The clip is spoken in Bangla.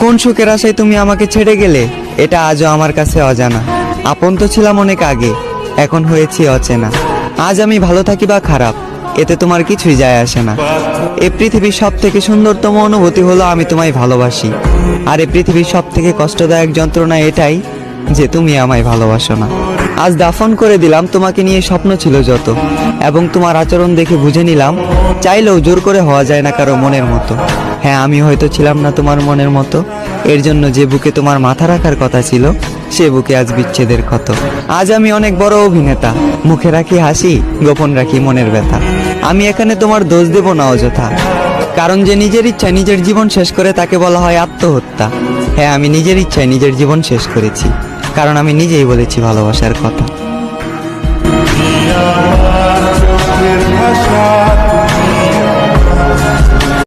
কোন সুখের আশায় তুমি আমাকে ছেড়ে গেলে এটা আজও আমার কাছে অজানা। আপন তো ছিলাম অনেক আগে, এখন হয়েছি অচেনা। আজ আমি ভালো থাকি বা খারাপ, এতে তোমার কিছুই যায় আসে না। এই পৃথিবীর সব থেকে সুন্দরতম অনুভূতি হলো আমি তোমায় ভালোবাসি। আর এই পৃথিবীর সব থেকে কষ্টদায়ক যন্ত্রণা এটাই যে তুমি আমায় ভালোবাসো না। আজ দাফন করে দিলাম তোমাকে নিয়ে স্বপ্ন ছিল যত, এবং তোমার আচরণ দেখে বুঝে নিলাম চাইলেও জোর করে হওয়া যায় না কারো মনের মতো। হ্যাঁ, আমি হয়তো ছিলাম না তোমার মনের মতো, এর জন্য যে বুকে তোমার মাথা রাখার কথা ছিল সে বুকে আজ বিচ্ছেদের ক্ষত। আজ আমি অনেক বড় অভিনেতা, মুখে রাখি হাসি, গোপন রাখি মনের ব্যথা। আমি এখানে তোমার দোষ দেব না অযথা, কারণ যে নিজের ইচ্ছায় নিজের জীবন শেষ করে তাকে বলা হয় আত্মহত্যা। হ্যাঁ, আমি নিজের ইচ্ছায় নিজের জীবন শেষ করেছি, কারণ আমি নিজেই বলেছি ভালোবাসার কথা।